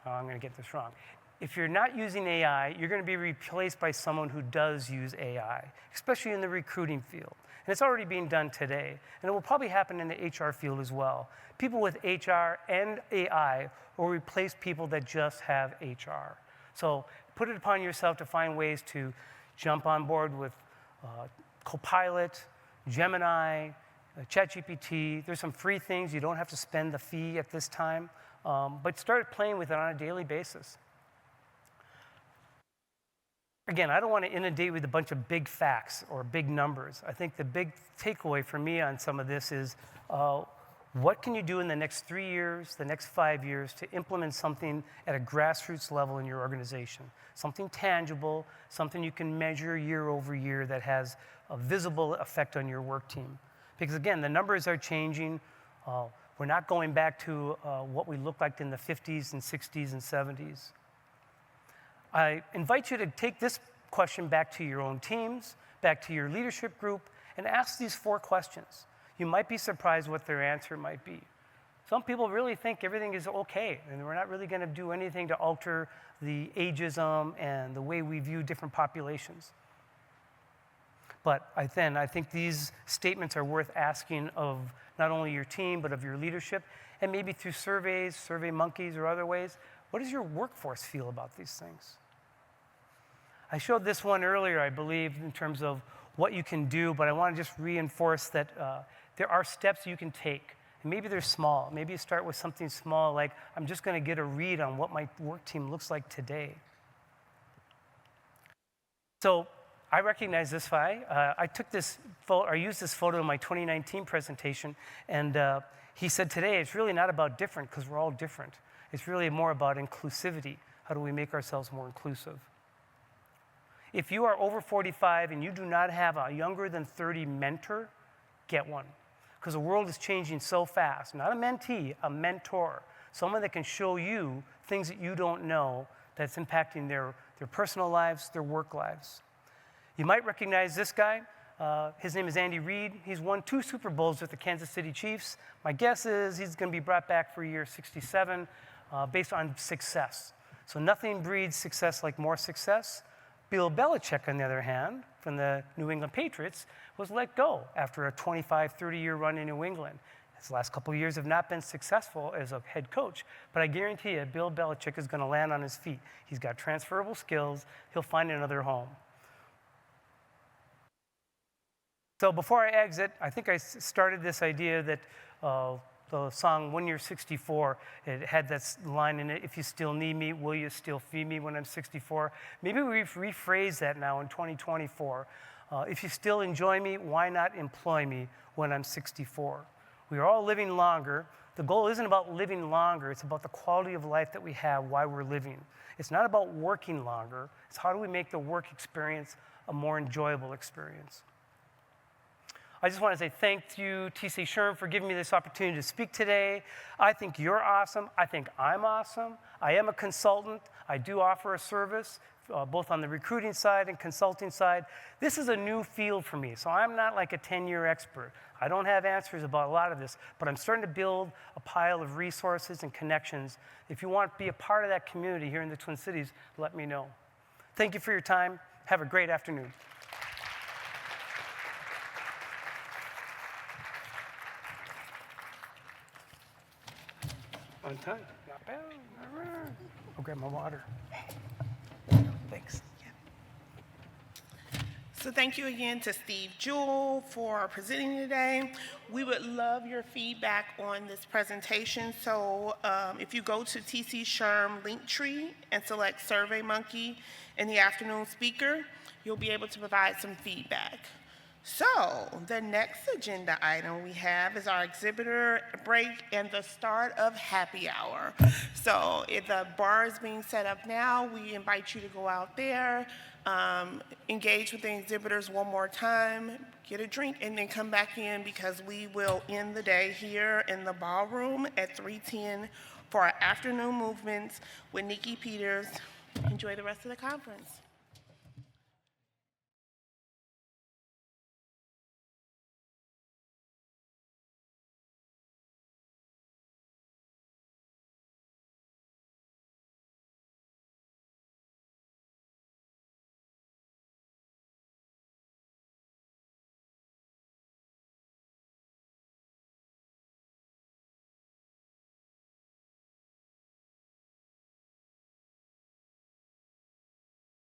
I'm going to get this wrong. If you're not using AI, you're going to be replaced by someone who does use AI, especially in the recruiting field. And it's already being done today. And it will probably happen in the HR field as well. People with HR and AI will replace people that just have HR. So put it upon yourself to find ways to jump on board with Copilot, Gemini, ChatGPT. There's some free things. You don't have to spend the fee at this time. But start playing with it on a daily basis. Again, I don't want to inundate with a bunch of big facts or big numbers. I think the big takeaway for me on some of this is what can you do in the next 3 years, the next 5 years to implement something at a grassroots level in your organization? Something tangible, something you can measure year over year that has a visible effect on your work team. Because again, the numbers are changing. We're not going back to what we looked like in the 50s and 60s and 70s. I invite you to take this question back to your own teams, back to your leadership group, and ask these 4 questions. You might be surprised what their answer might be. Some people really think everything is okay, and we're not really going to do anything to alter the ageism and the way we view different populations. But I think these statements are worth asking of not only your team, but of your leadership, and maybe through surveys, SurveyMonkeys, or other ways. What does your workforce feel about these things? I showed this one earlier, I believe, in terms of what you can do, but I want to just reinforce that there are steps you can take. And maybe they're small. Maybe you start with something small, like I'm just going to get a read on what my work team looks like today. So I recognize this guy. I took this photo, or used this photo in my 2019 presentation, and he said today it's really not about different because we're all different. It's really more about inclusivity. How do we make ourselves more inclusive? If you are over 45 and you do not have a younger than 30 mentor, get one. Because the world is changing so fast. Not a mentee, a mentor. Someone that can show you things that you don't know that's impacting their personal lives, their work lives. You might recognize this guy. His name is Andy Reid. He's won 2 Super Bowls with the Kansas City Chiefs. My guess is he's going to be brought back for year 67 based on success. So nothing breeds success like more success. Bill Belichick, on the other hand, from the New England Patriots, was let go after a 25, 30-year run in New England. His last couple of years have not been successful as a head coach, but I guarantee you, Bill Belichick is going to land on his feet. He's got transferable skills. He'll find another home. So before I exit, I think I started this idea that the song When You're 64, it had that line in it, if you still need me, will you still feed me when I'm 64? Maybe we rephrase that now in 2024. If you still enjoy me, why not employ me when I'm 64? We are all living longer. The goal isn't about living longer, it's about the quality of life that we have while we're living. It's not about working longer, it's how do we make the work experience a more enjoyable experience. I just want to say thank you, TCSHRM, for giving me this opportunity to speak today. I think you're awesome. I think I'm awesome. I am a consultant. I do offer a service, both on the recruiting side and consulting side. This is a new field for me, so I'm not like a 10-year expert. I don't have answers about a lot of this, but I'm starting to build a pile of resources and connections. If you want to be a part of that community here in the Twin Cities, let me know. Thank you for your time. Have a great afternoon. On time. Not bad. All right. I'll grab my water. Thanks. So thank you again to Steve Jewell for presenting today. We would love your feedback on this presentation. So if you go to TCSHRM Linktree and select SurveyMonkey in the afternoon speaker, you'll be able to provide some feedback. So, the next agenda item we have is our exhibitor break and the start of happy hour. So, if the bar is being set up now, we invite you to go out there, engage with the exhibitors one more time, get a drink, and then come back in because we will end the day here in the ballroom at 3:10 for our afternoon movements with Nikki Peters. Enjoy the rest of the conference.